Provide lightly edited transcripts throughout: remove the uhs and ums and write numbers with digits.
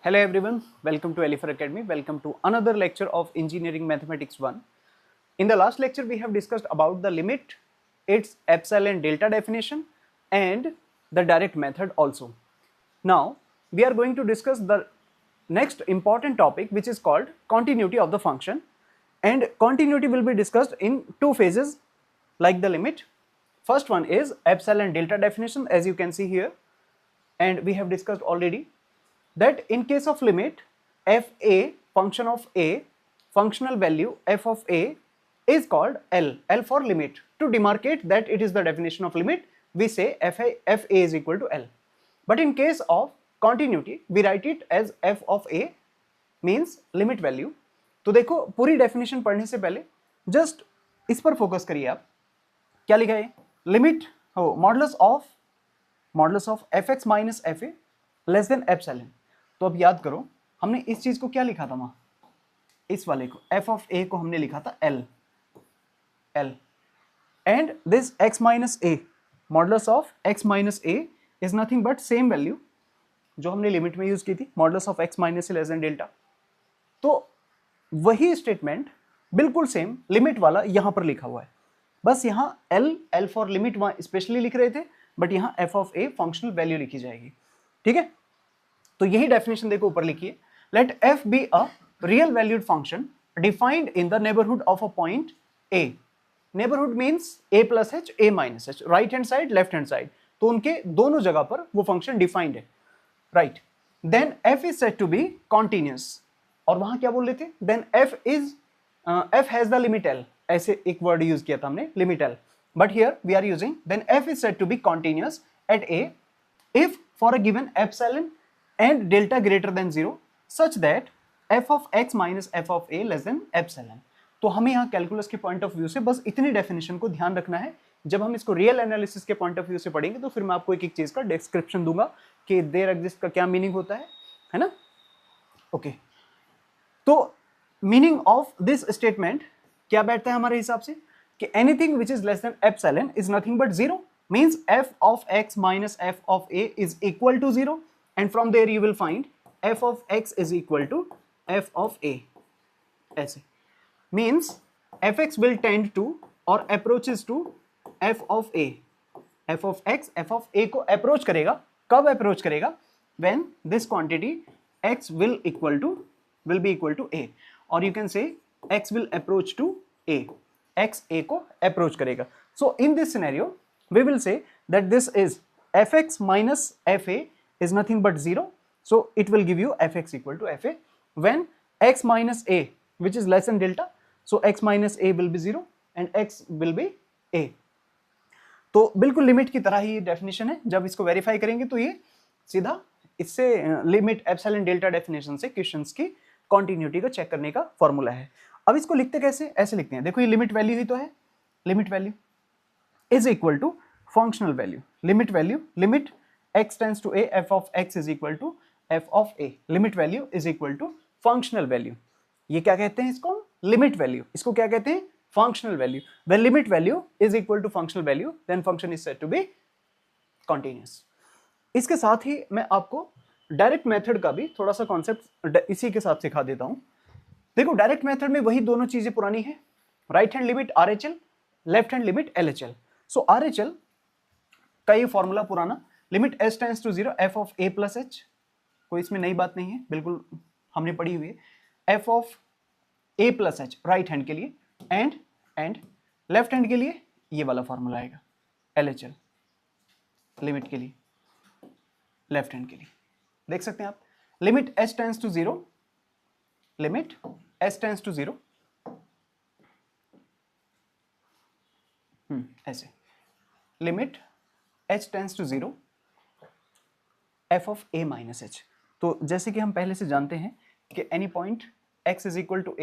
Hello everyone, welcome to Elifer Academy. Welcome to another lecture of Engineering Mathematics 1. In the last lecture, we have discussed about the limit, its epsilon delta definition and the direct method also. Now, we are going to discuss the next important topic which is called continuity of the function, and continuity will be discussed in two phases like the limit. First one is epsilon delta definition, as you can see here, and we have discussed already that in case of limit fa function of a, functional value f of a is called L for limit. To demarcate that it is the definition of limit, we say fa is equal to L. But in case of continuity, we write it as f of a means limit value. तो देखो, पूरी definition पढ़ने से पहले just इस पर focus करिए आप. क्या लिखा है? लिमिट हो modulus of F x minus F A less than epsilon. तो अब याद करो, हमने इस चीज को क्या लिखा था वहां, इस वाले को f ऑफ a को हमने लिखा था L and this x minus a, modulus of x minus a is nothing but same value जो हमने लिमिट में यूज की थी, modulus of x minus a less than delta. तो वही स्टेटमेंट बिल्कुल सेम लिमिट वाला यहां पर लिखा हुआ है, बस यहां L फॉर लिमिट वहां स्पेशली लिख रहे थे, बट यहां f of a functional value लिखी जाएगी. ठीक है, तो यही डेफिनेशन देखो ऊपर लिखिए. Late f be a real valued function defined in the neighbourhood of a point a. Neighbourhood means a plus h, a minus h, right hand side, left hand side, तो उनके दोनों जगह पर वो फंक्शन डिफाइंड है, right. Then f is said to be continuous, और वहां क्या बोल रहे थे, then f has the limit L, ऐसे एक वर्ड यूज किया था हमने, limit L, but here we are using then f is said to be continuous eight a if for a given epsilon and delta greater than 0 such that f of x minus f of a less than epsilon. तो हमें यहाँ calculus के point of view से बस इतनी definition को ध्यान रखना है. जब हम इसको रियल एनालिसिस के पॉइंट ऑफ व्यू से पढ़ेंगे तो फिर मैं आपको एक एक चीज का डिस्क्रिप्शन दूंगा कि देयर एग्जिस्ट का क्या मीनिंग होता है ना. ओके, तो मीनिंग ऑफ दिस स्टेटमेंट क्या बैठता है हमारे हिसाब से कि anything which is less than epsilon is nothing but 0, means f of x minus f of a is equal to 0, and from there you will find f of x is equal to f of a. ऐसे means fx will tend to or approaches to f of a. f of x f of a को approach करेगा. कब approach करेगा? when this quantity x will be equal to a, or you can say x will approach to a. x a को approach करेगा. So in this scenario we will say that this is fx minus fa is nothing but 0, so it will give you fx equal to fa when x minus a which is less than delta, so x minus a will be 0 and x will be a. तो बिल्कुल limit की तरह ही definition है. जब इसको verify करेंगे तो ये सीधा इससे लिमिट एप्सिलॉन डेल्टा डेफिनेशन से क्वेश्चंस की कॉन्टिन्यूटी को चेक करने का फॉर्मूला है. अब इसको लिखते कैसे, ऐसे लिखते हैं, देखो ये लिमिट वैल्यू ही तो है, limit value is equal to functional value, limit value, limit x tends to a, f of x is equal to f of a, limit value is equal to functional value. ये क्या कहते हैं इसको, limit value, इसको क्या कहते हैं, functional value. When limit value is equal to functional value, then function is said to be continuous. इसके साथ ही मैं आपको डायरेक्ट मेथड का भी थोड़ा सा कॉन्सेप्ट इसी के साथ सिखा देता हूं. देखो, डायरेक्ट मेथड में वही दोनों चीजें पुरानी है, right hand limit RHL, left hand limit LHL. सो RHL का ये फॉर्मूला पुराना, limit s tends to 0 f of a plus h, कोई इसमें नई बात नहीं है, बिल्कुल हमने पढ़ी हुई है, f of a plus h right hand के लिए, एंड लेफ्ट हैंड के लिए ये वाला फॉर्मूला आएगा LHL लिमिट के लिए, लेफ्ट हैंड के लिए. देख सकते हैं आप, limit s tends to 0, limit s tends to 0 ऐसे, limit h tends to 0 f of a minus h. तो जैसे कि हम पहले से जानते हैं कि any point x is equal to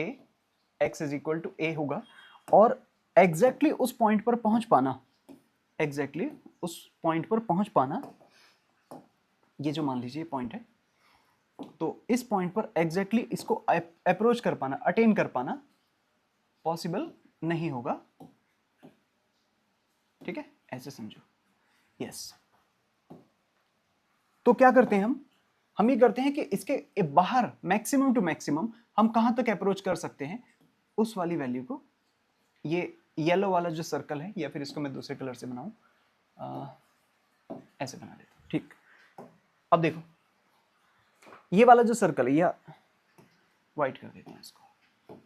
a होगा, और एग्जैक्टली उस पॉइंट पर पहुंच पाना, ये जो मान लीजिए पॉइंट है, तो इस पॉइंट पर एग्जैक्टली इसको अप्रोच कर पाना, अटेन कर पाना पॉसिबल नहीं होगा. ठीक है, ऐसे समझो. यस, तो क्या करते हैं हम, हम ये करते हैं कि इसके बाहर मैक्सिमम टू मैक्सिमम हम कहाँ तक अप्रोच कर सकते हैं, उस वाली वैल्यू को, ये येलो वाला जो सर्कल है, या फिर इसको मैं दूसरे कलर से बनाऊं, ऐसे बना देता हूं, ठीक। अब देखो ये वाला जो सर्कल है, या व्हाइट कर देते हैं इसको,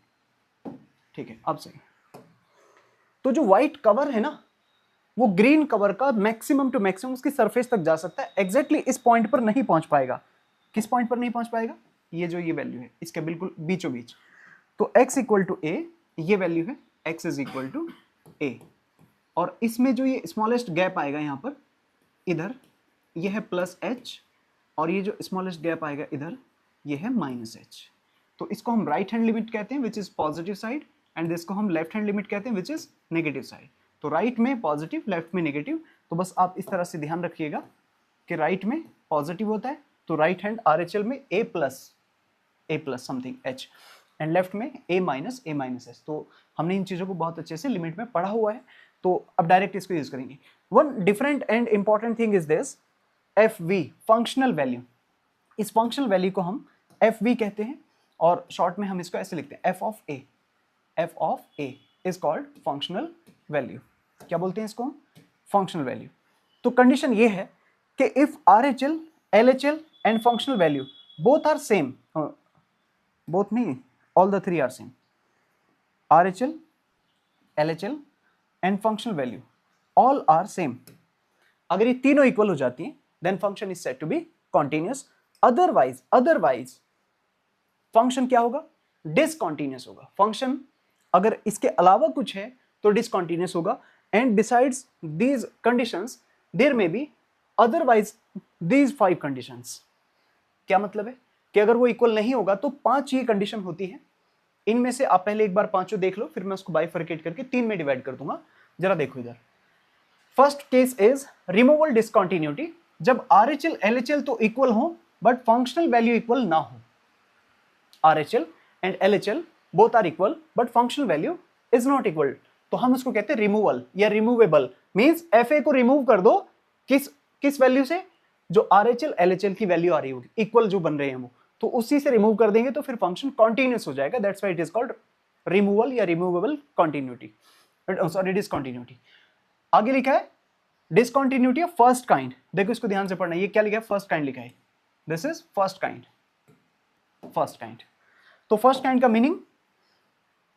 ठीक है, अब सही। तो जो व्हाइट कवर है ना, वो ग्रीन कवर का मैक्सिमम टू मैक्सिमम उसकी सरफेस तक जा सकता है, एग्जैक्टली इस पॉइंट पर नहीं पहुंच पाएगा। किस पॉइंट पर नहीं पहुंच पाएगा? ये जो ये वैल्यू है इसके बिल्कुल बीचों बीच। तो x इक्वल टू ए, ये वैल्यू है x इज इक्वल टू ए, और इसमें जो ये स्मॉलेस्ट गैप आएगा यहाँ पर, इधर ये है प्लस एच, और ये जो स्मॉलेस्ट गैप आएगा इधर, ये है माइनस एच। तो इसको हम राइट हैंड लिमिट कहते हैं which is positive side, and इसको हम लेफ्ट हैंड लिमिट कहते हैं विच इज नेगेटिव साइड। तो राइट में पॉजिटिव, लेफ्ट में नेगेटिव। तो बस आप इस तरह से ध्यान रखिएगा कि राइट में पॉजिटिव होता है तो राइट हैंड RHL में a plus something h, and left में a माइनस h। तो हमने इन चीज़ों को बहुत अच्छे से लिमिट में पढ़ा हुआ है, तो अब डायरेक्ट इसको यूज करेंगे। One different and important thing is this, FV functional value. इस फंक्शनल वैल्यू को हम FV कहते हैं, और शॉर्ट में हम इसको ऐसे लिखते हैं, f of a is called functional value. क्या बोलते हैं इसको हम? Functional value. तो कंडीशन ये है कि if RHL, LHL and functional value both are same, both नहीं, all the three are same, RHL, LHL and functional value all are same. अगर ये तीनों इक्वल हो जाती हैं, then function is said to be continuous. Otherwise function क्या होगा? Discontinuous होगा। फंक्शन अगर इसके अलावा कुछ है तो डिसकॉन्टिन्यूअस होगा। And besides these conditions there may be otherwise these 5 conditions. क्या मतलब है कि अगर वो इक्वल नहीं होगा तो 5 ये कंडीशन होती है। इनमें से आप पहले एक बार पांचों देख लो, फिर मैं उसको बाइफरकेट करके 3 में डिवाइड कर दूंगा। जरा देखो इधर, first case is removal discontinuity, जब RHL LHL तो इक्वल हो बट फंक्शनल वैल्यू इक्वल ना हो। RHL and LHL both are equal but functional value is not equal, तो हम उसको कहते हैं रिमूवल या रिमूवेबल। मींस FA को रिमूव कर दो किस वैल्यू से? जो RHL LHL की वैल्यू आ रही होगी, इक्वल जो बन रहे हैं वो, तो उसी से रिमूव कर देंगे तो फिर फंक्शन कॉन्टिन्यूअस हो जाएगा। That's why it is called removal या रिमूवेबल कॉन्टिन्यूटी, सॉरी डिसकंटिन्यूटी। आगे लिखा है डिसकंटिन्यूटी ऑफ फर्स्ट काइंड। देखो इसको ध्यान से पढ़ना, ये क्या लिखा है? फर्स्ट काइंड लिखा है। This is first kind. तो फर्स्ट काइंड का मीनिंग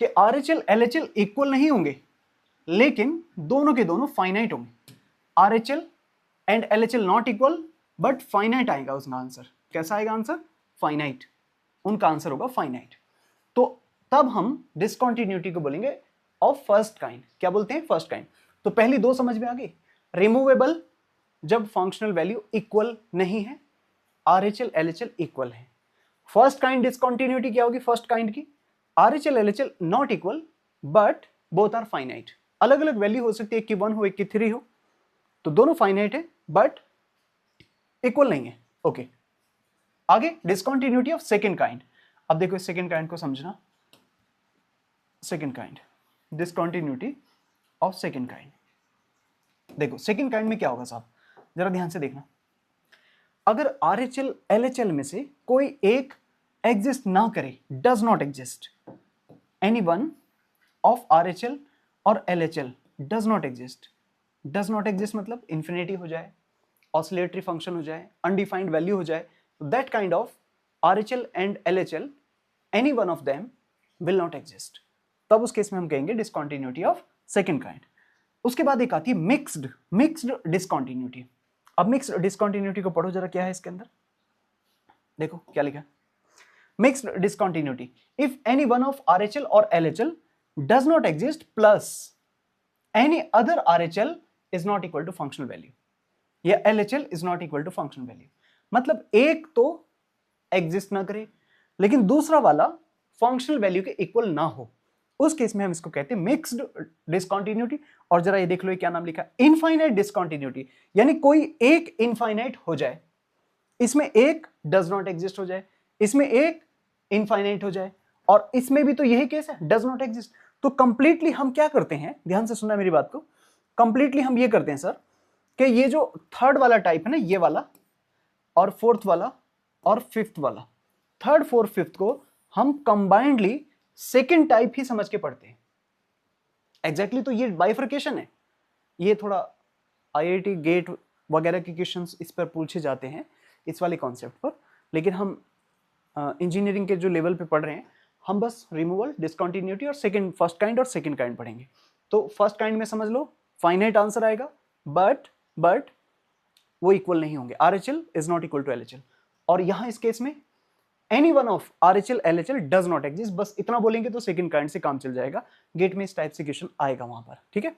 कि RHL LHL इक्वल नहीं होंगे, लेकिन दोनों के दोनों फाइनाइट होंगे। RHL and LHL not equal but finite आएगा उसका आंसर। कैसा आएगा आंसर? फाइनाइट। उनका आंसर होगा फाइनाइट। तो तब हम डिसकंटिन्यूटी को बोलेंगे ऑफ फर्स्ट काइंड। क्या बोलते हैं? First kind. तो पहली दो समझ में आ गई। रिमूवेबल जब फंक्शनल वैल्यू इक्वल नहीं है, RHL LHL इक्वल है। फर्स्ट काइंड डिसकंटिन्यूटी क्या होगी फर्स्ट काइंड की? RHL LHL not equal but both are finite. अलग अलग वैल्यू हो सकती है, एक की 1 हो एक की 3 हो, तो दोनों फाइनाइट है बट इक्वल नहीं है। ओके, आगे डिसकंटिन्यूटी ऑफ सेकंड काइंड। अब देखो इस सेकंड काइंड को समझना। Second kind, discontinuity of second kind. देखो सेकंड काइंड में क्या होगा साहब, जरा ध्यान से देखना। अगर RHL LHL में से कोई एक एग्जिस्ट ना करे, does not exist, any one of RHL और LHL does not exist. Does not exist मतलब इंफिनिटी हो जाए, ऑसिलेटरी फंक्शन हो जाए, अनडिफाइंड वैल्यू हो जाए, that kind of RHL and LHL any one of them will not exist. तब उस केस में हम कहेंगे डिसकंटिन्यूटी ऑफ सेकंड काइंड। उसके बाद एक आती है मिक्स्ड डिसकंटिन्यूटी। अब मिक्स्ड डिसकंटिन्यूटी को पढ़ो जरा, क्या है इसके अंदर। देखो क्या लिखा है, mixed discontinuity if any one of RHL और LHL does not exist plus any other RHL is not equal to functional value, या LHL is not equal to functional value. मतलब एक तो एग्जिस्ट ना करे लेकिन दूसरा वाला फंक्शनल वैल्यू के इक्वल ना हो, उस केस में हम इसको कहते हैं मिक्स्ड डिसकंटिन्यूटी। और जरा ये देख लो ये क्या नाम लिखा, इनफाइनाइट डिसकंटिन्यूटी, यानी कोई एक इनफाइनाइट हो जाए, इसमें एक डज नॉट एग्जिस्ट हो जाए, इसमें एक इनफाइनाइट हो जाए, और इसमें भी तो यही केस है, डज नॉट एग्जिस्ट। तो कंप्लीटली हम क्या करते हैं, ध्यान से सुनना मेरी बात को, कंप्लीटली हम ये करते हैं सर कि ये जो थर्ड वाला टाइप है ना, ये वाला, और फोर्थ वाला और फिफ्थ वाला, थर्ड फोर्थ फिफ्थ को हम कंबाइंडली सेकेंड टाइप ही समझ के पढ़ते हैं। एग्जैक्टली तो ये बाइफर्केशन है। ये थोड़ा आईआईटी गेट वगैरह के क्वेश्चंस इस पर पूछे जाते हैं इस वाले कॉन्सेप्ट पर, लेकिन हम इंजीनियरिंग के जो लेवल पे पढ़ रहे हैं हम बस रिमूवल, डिसकंटिन्यूटी और सेकंड, फर्स्ट काइंड और सेकंड काइंड पढ़ेंगे। तो फर्स्ट काइंड में समझ लो फाइनाइट आंसर आएगा, बट वो इक्वल नहीं होंगे। RHL is not equal to LHL, और यहां इस केस में any one of RHL LHL does not exist, बस इतना बोलेंगे तो सेकंड काइंड से काम चल जाएगा। गेट में इस टाइप से क्वेश्चन आएगा वहां पर, ठीक है।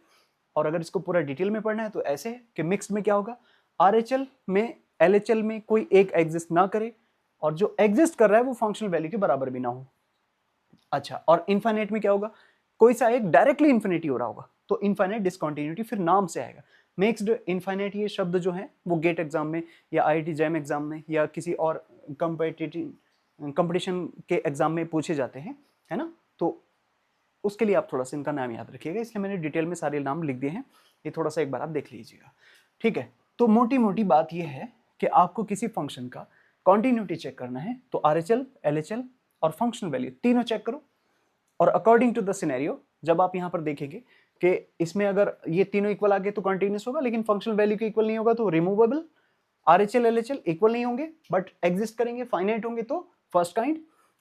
और अगर इसको पूरा डिटेल में पढ़ना है तो ऐसे है कि मिक्स्ड में क्या होगा, RHL में LHL में कोई एक एग्जिस्ट ना करे, और जो एग्जिस्ट कर रहा है वो फंक्शनल वैल्यू के बराबर भी ना हो। अच्छा, और इनफाइनाइट में क्या होगा, कोई सा एक डायरेक्टली इन्फिनिटी हो रहा होगा, तो इनफाइनाइट डिसकंटिन्यूटी फिर नाम से आएगा। मिक्स्ड, इनफाइनाइट, ये शब्द जो है वो गेट एग्जाम में या IIT JAM एग्जाम में या किसी और कंपटीशन के एग्जाम में पूछे जाते हैं, है ना। तो उसके लिए आप थोड़ा सा इनका नाम याद रखिएगा, इसलिए मैंने डिटेल में सारे नाम लिख दिए हैं, ये थोड़ा सा एक बार आप देख लीजिएगा, ठीक है। तो मोटी मोटी बात यह है कि आपको किसी फंक्शन का कॉन्टिन्यूटी चेक करना है तो RHL, LHL और फंक्शनल वैल्यू तीनों चेक करो, और अकॉर्डिंग टू द सिनेरियो जब आप यहाँ पर देखेंगे कि इसमें अगर ये तीनों इक्वल आ गए तो कंटिन्यूस होगा, लेकिन फंक्शनल वैल्यू के इक्वल नहीं होगा तो रिमूवेबल। RHL LHL इक्वल नहीं होंगे बट एग्जिस्ट करेंगे, फाइनाइट होंगे तो फर्स्ट काइंड,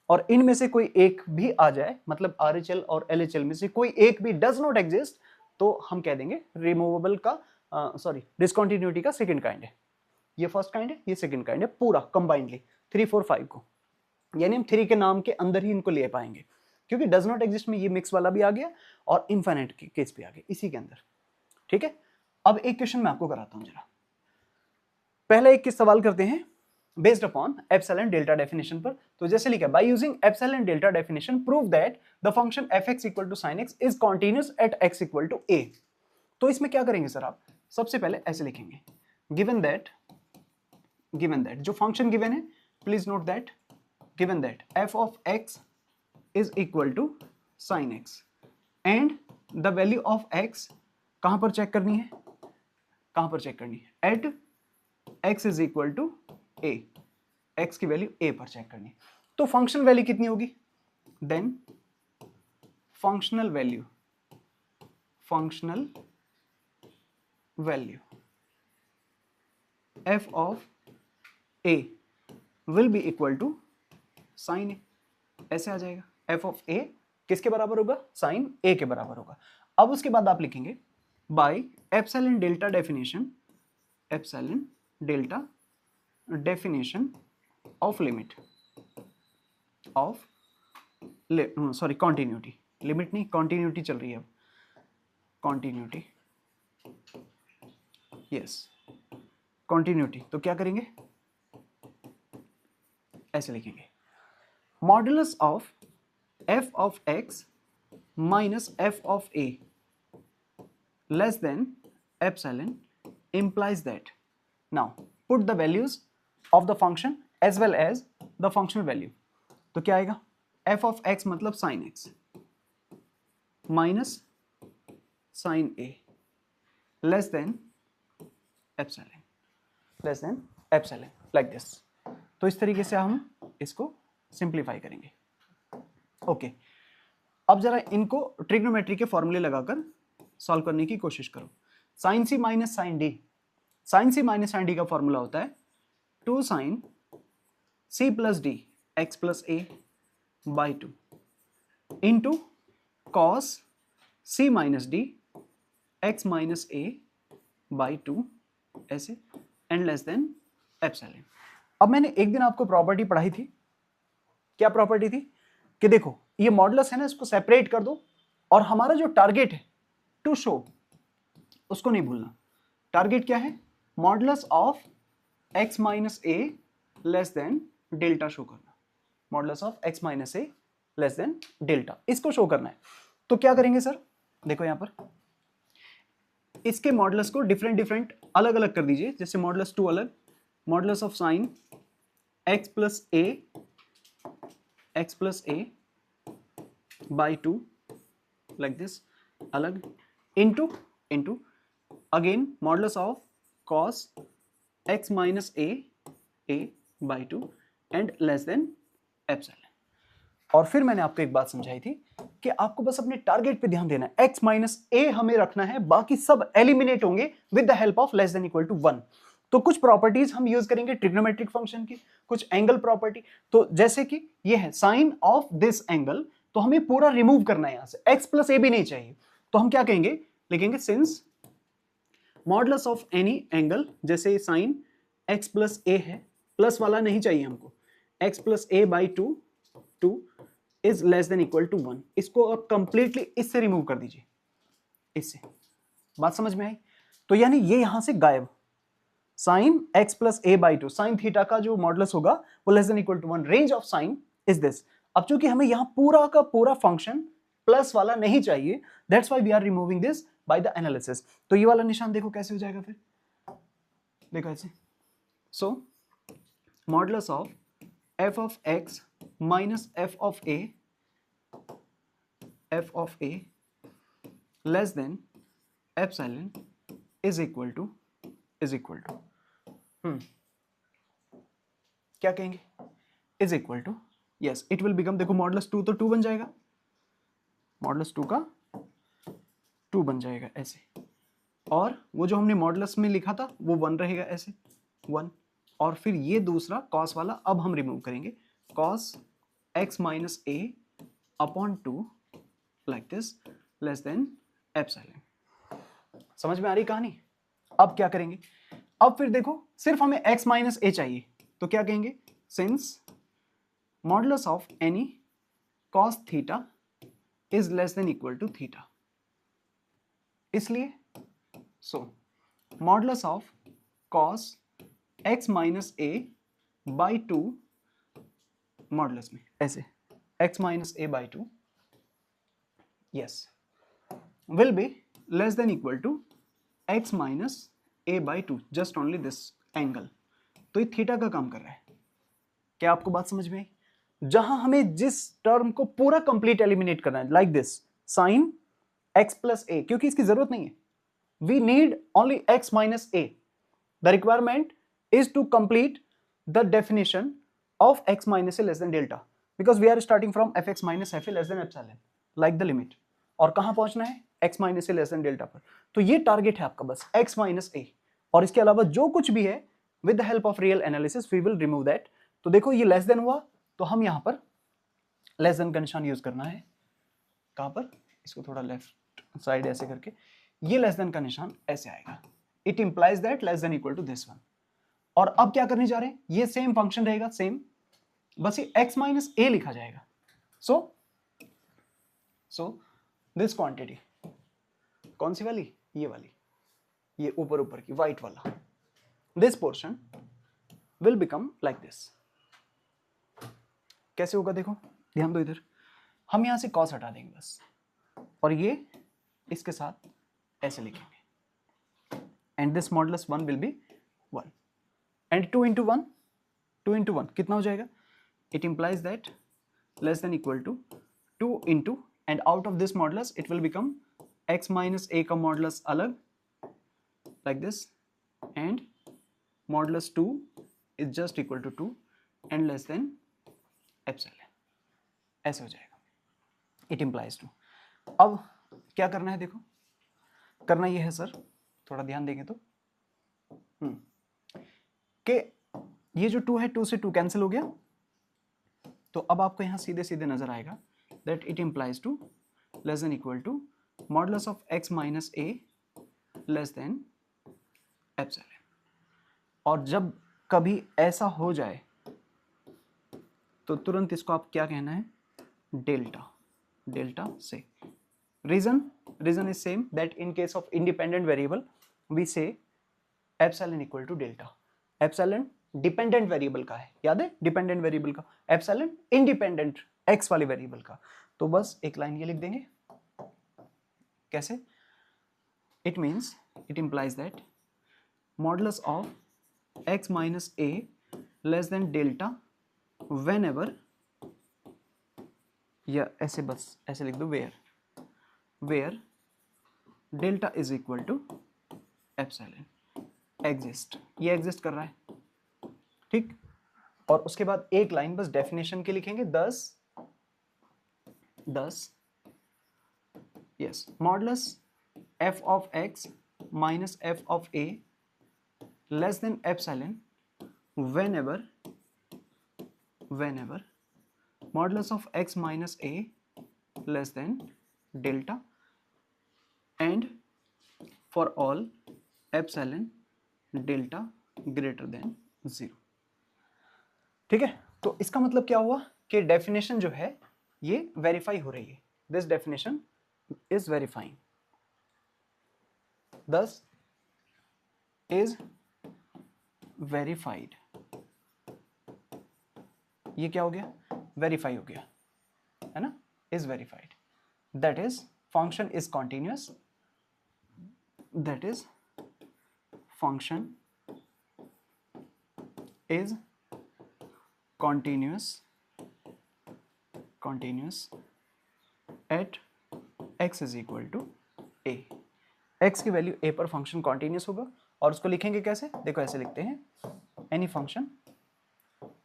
और इनमें से कोई एक भी आ जाए, मतलब RHL और LHL में से कोई एक भी डज नॉट एग्जिस्ट, तो हम कह देंगे रिमूवेबल का डिसकंटिन्यूटी का सेकंड काइंड है। ये फर्स्ट काइंड है, ये सेकंड काइंड है, पूरा कंबाइंडली 3 4 5 को, यानी हम 3 के नाम के अंदर ही इनको ले पाएंगे, क्योंकि डज नॉट एग्जिस्ट में ये मिक्स वाला भी आ गया और इनफाइनाइट के केस भी आ गया इसी के अंदर, ठीक है। अब एक क्वेश्चन मैं आपको कराता हूं जरा। पहले एक सवाल करते हैं based upon epsilon delta definition पर। तो जैसे लिखा है, by using epsilon delta definition prove that the function fx equal to sin x is continuous at x equal to a। तो इसमें क्या करेंगे सर, आप सबसे पहले ऐसे लिखेंगे, गिवन दैट जो फंक्शन गिवन है, please note that given that f of x is equal to sin x and the value of x कहां पर चेक करनी है, कहां पर चेक करनी है, eight x is equal to a, x की वैल्यू a पर चेक करनी है। तो फंक्शनल वैल्यू कितनी होगी, then functional value f of a will be equal to sin a, ऐसे आ जाएगा। f of a किसके बराबर होगा, sin a के बराबर होगा। अब उसके बाद आप लिखेंगे by epsilon delta definition of limit of sorry continuity, limit नहीं कॉन्टिन्यूटी चल रही है अब, कॉन्टिन्यूटी, यस कॉन्टिन्यूटी। तो क्या करेंगे, ऐसे लिखेंगे, modulus of f of x minus f of a less than epsilon implies that. Now put the values of the function as well as the functional value. तो क्या आएगा, f of x मतलब sin x minus sin a less than epsilon like this. तो इस तरीके से हम इसको सिंप्लीफाई करेंगे। ओके अब जरा इनको ट्रिग्नोमेट्री के फॉर्मूले लगाकर सॉल्व करने की कोशिश करो। साइन सी माइनस साइन डी, साइन सी माइनस साइन डी का फॉर्मूला होता है 2 sign C plus D x plus a by 2 into cos C minus D x minus a by 2 ऐसे एंड लेस देन एप्सिलॉन। अब मैंने एक दिन आपको प्रॉपर्टी पढ़ाई थी, क्या प्रॉपर्टी थी कि देखो ये मॉडुलस है ना, इसको सेपरेट कर दो और हमारा जो टारगेट है टू शो, उसको नहीं भूलना। टारगेट क्या है, modulus of x minus a less than delta show करना, modulus of x minus a less than delta, इसको शो करना है। तो क्या करेंगे सर, देखो यहां पर इसके मॉडुलस को डिफरेंट अलग अलग कर दीजिए, जैसे मॉडुलस 2 अलग, modulus of sine x plus a by 2 like this अलग, into again modulus of cos x minus a by 2 and less than epsilon. और फिर मैंने आपको एक बात समझाई थी कि आपको बस अपने टारगेट पे ध्यान देना है, x माइनस ए हमें रखना है, बाकी सब एलिमिनेट होंगे with the help of less than equal to 1। तो कुछ प्रॉपर्टीज हम यूज करेंगे ट्रिग्नोमेट्रिक फंक्शन की, कुछ एंगल प्रॉपर्टी। तो जैसे कि ये है साइन ऑफ दिस एंगल, तो हमें पूरा रिमूव करना है यहां से, x प्लस ए भी नहीं चाहिए। तो हम क्या कहेंगे, लिखेंगे since modulus of any angle, जैसे साइन x प्लस ए है, प्लस वाला नहीं चाहिए हमको, x plus a by two is less than equal to 1। इसको अब कंप्लीटली इससे रिमूव कर दीजिए, इससे। बात समझ में आई? तो यानी ये यहां से गायब, sign x plus a by two, sine theta का जो मॉडुलस होगा वो less than equal to 1, range of sine is this. अब चूंकि हमें यहां पूरा का पूरा फंक्शन प्लस वाला नहीं चाहिए, that's why we are removing this by the analysis. तो ये वाला निशान देखो कैसे हो जाएगा फिर, देखो ऐसे। So modulus of f of x minus f of a less than epsilon is equal to क्या कहेंगे, is equal to, yes it will become, देखो मॉडुलस 2 तो 2 बन जाएगा, मॉडुलस 2 का 2 बन जाएगा ऐसे, और वो जो हमने मॉडुलस में लिखा था वो 1 रहेगा ऐसे 1, और फिर ये दूसरा कॉस वाला अब हम रिमूव करेंगे, cos x minus A upon 2 like this less than epsilon. समझ में आ रही कहानी? अब क्या करेंगे, अब फिर देखो सिर्फ हमें x माइनस ए चाहिए, तो क्या कहेंगे, since modulus of any cos theta is less than equal to theta, इसलिए so modulus of cos x minus a by 2 modulus में ऐसे x minus a by 2 yes will be less than equal to x minus a by 2, just only this angle. तो ये theta का काम कर रहा है। क्या आपको बात समझ में आई? जहां हमें जिस टर्म को पूरा कंप्लीट एलिमिनेट करना है, like this sign x plus a, क्योंकि इसकी जरूरत नहीं है, we need only x minus a, the requirement is to complete the definition of x minus a less than delta, because we are starting from fx minus fa less than epsilon like the limit, और कहां पहुंचना है, x minus a less than delta पर। तो ये target है आपका बस x minus a, और इसके अलावा जो कुछ भी है with the help of real analysis we will remove that। तो देखो ये लेस देन हुआ, तो हम यहां पर लेस देन का निशान यूज करना है, कहां पर, इसको थोड़ा लेफ्ट साइड ऐसे करके, ये लेस देन का निशान ऐसे आएगा, it implies that less than equal to this one. और अब क्या करने जा रहे हैं, ये सेम फंक्शन रहेगा, सेम, बस ये x माइनस ए लिखा जाएगा। सो दिस क्वांटिटी कौन सी वाली, ये वाली, ये ऊपर ऊपर की व्हाइट वाला, this portion will become like this. कैसे होगा देखो, ध्यान दो इधर, हम यहां से कॉस हटा देंगे बस, और ये इसके साथ ऐसे लिखेंगे, and this modulus 1 will be 1, and 2 into 1 कितना हो जाएगा, it implies that less than equal to 2 into, and out of this modulus it will become x minus a का modulus अलग like this, and modulus 2 is just equal to 2 and less than epsilon, ऐसे हो जाएगा, it implies 2। अब क्या करना है, देखो करना ये है सर, थोड़ा ध्यान देंगे तो कि ये जो 2 है, 2 से 2 कैंसिल हो गया, तो अब आपको यहां सीधे सीधे नजर आएगा that it implies to less than equal to modulus of x minus a less than epsilon. और जब कभी ऐसा हो जाए तो तुरंत इसको आप क्या कहना है, डेल्टा से। Reason is same, that in case of independent variable we say epsilon equal to delta. Epsilon dependent variable का है, याद है, डिपेंडेंट वेरिएबल का, एप्सिलॉन इंडिपेंडेंट एक्स वाले वेरिएबल का। तो बस एक लाइन ये लिख देंगे, कैसे, it means, it implies that modulus of x minus a less than delta whenever, या ऐसे बस ऐसे लिख दो, where delta is equal to epsilon exist, ये एग्जिस्ट कर रहा है, ठीक। और उसके बाद एक लाइन बस डेफिनेशन के लिखेंगे 10 yes modulus f of x minus f of a less than epsilon whenever modulus of x minus a less than delta and for all epsilon delta greater than 0। ठीक है, तो इसका मतलब क्या हुआ कि डेफिनेशन जो है ये वेरीफाई हो रही है, दिस डेफिनेशन इज वेरीफाइंग, दस इज वेरीफाइड। ये क्या हो गया, वेरीफाई हो गया है ना, is verified, that is function is continuous, that is function is continuous at x is equal to a। x की वैल्यू a पर फंक्शन कॉन्टिन्यूस होगा और उसको लिखेंगे कैसे, देखो ऐसे लिखते हैं, एनी फंक्शन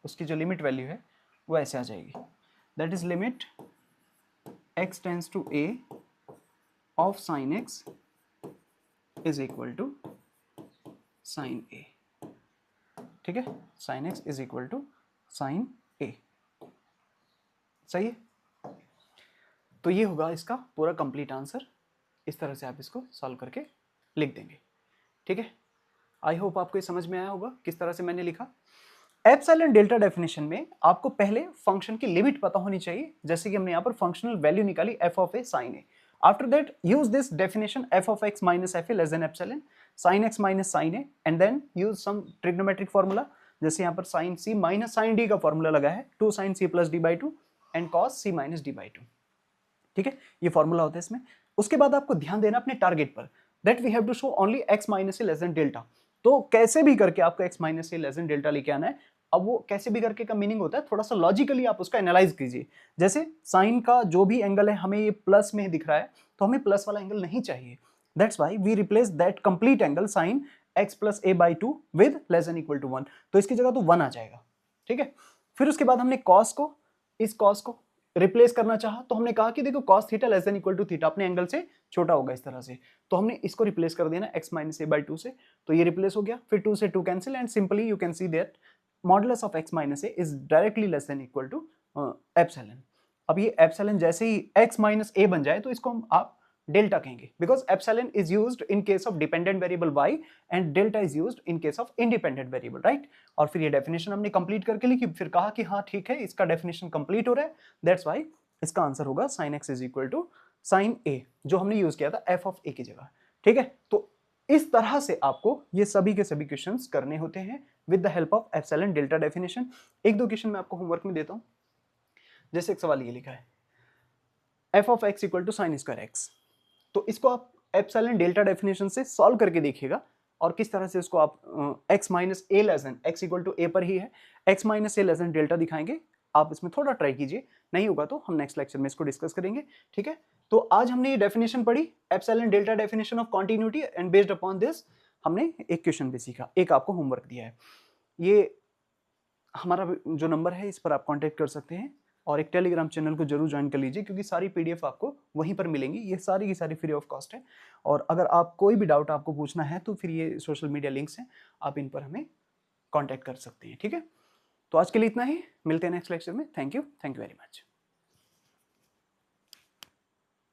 उसकी जो लिमिट वैल्यू है वो ऐसे आ जाएगी, that is limit x tends to a of sin x is equal to sin a। ठीक है, sin x is equal to sin a, सही है। तो ये होगा इसका पूरा कंप्लीट आंसर, इस तरह से आप इसको सॉल्व करके लिख देंगे। ठीक है, आई होप आपको ये समझ में आया होगा किस तरह से मैंने लिखा। एप्सिलॉन डेल्टा डेफिनेशन में आपको पहले फंक्शन की लिमिट पता होनी चाहिए, जैसे कि हमने यहाँ पर फंक्शनल वैल्यू निकाली f of a sin a। After that use this definition f of x minus f a less than epsilon sin x minus sin a and then use some trigonometric formula, जैसे यहाँ पर sin c minus sin d का formula लगा है 2 sin c plus d by 2 and cos c minus d by 2। ठीक है, ये formula होता है इसमें। उसके बाद आपको ध्यान देना अपने टारगेट पर, that we have to show only x minus a less than delta. तो कैसे भी करके आपको x minus a less than delta लेके आना है। अब वो कैसे भी करके का मीनिंग होता है, थोड़ा सा लॉजिकली आप उसका एनालाइज कीजिए। जैसे साइन का जो भी एंगल है हमें ये प्लस में दिख रहा है, तो हमें प्लस वाला एंगल नहीं चाहिए, that's why we replace that complete angle sine x plus a by 2 with less than equal to 1, तो इसकी जगह तो 1 आ जाएगा। ठीक है, फिर उसके बाद हमने cos को, इस cos को रिप्लेस करना चाहा, तो हमने कहा कि देखो cos theta less than equal to theta अपने एंगल से छोटा होगा इस तरह से, तो हमने इसको रिप्लेस कर देना x माइनस a बाई 2 से, तो ये रिप्लेस हो गया, फिर 2 से 2 cancel and simply you can see that modulus of x minus a is directly less than equal to epsilon. अब ये एप्सिलॉन जैसे ही x माइनस a बन जाए तो इसको हम आप डेल्टा कहेंगे, because epsilon is used in case of dependent variable y and delta is used in case of independent variable, right. और फिर ये डेफिनेशन हमने कंप्लीट करके लिखी, फिर कहा कि हाँ ठीक है इसका डेफिनेशन कंप्लीट हो रहा है, दैट्स वाई इसका आंसर होगा sin x is equal to sin a, जो हमने यूज किया था f ऑफ a की जगह। ठीक है, तो इस तरह से आपको ये सभी के सभी क्वेश्चंस करने होते हैं with the help of epsilon delta definition. एक दो क्वेश्चन मैं आपको होमवर्क में देता हूं, जैसे एक सवाल ये लिखा है f of x equal to sine square x, तो इसको आप एप्सिलॉन डेल्टा डेफिनेशन से सॉल्व करके देखिएगा और किस तरह से इसको आप x minus a less than x equal to a पर ही है, x minus a less than delta दिखाएंगे। आप इसमें थोड़ा ट्राई कीजिए, नहीं होगा तो हम नेक्स्ट लेक्चर में इसको डिस्कस करेंगे। ठीक है, तो आज हमने ये डेफिनेशन पढ़ी, epsilon delta definition of continuity, and based upon this हमने एक क्वेश्चन भी सीखा, एक आपको होमवर्क दिया है। ये हमारा जो नंबर है इस पर आप कांटेक्ट कर सकते हैं और एक टेलीग्राम चैनल को जरूर ज्वाइन कर लीजिए, क्योंकि सारी पीडीएफ आपको वहीं पर मिलेंगी, ये सारी की सारी फ्री ऑफ कॉस्ट है। और अगर आप कोई भी डाउट आपको पूछना है तो फिर ये सोशल मीडिया लिंक्स हैं, आप इन पर हमें कांटेक्ट कर सकते हैं। ठीक है, तो आज के लिए इतना ही, मिलते हैं नेक्स्ट लेक्चर में। Thank you very much.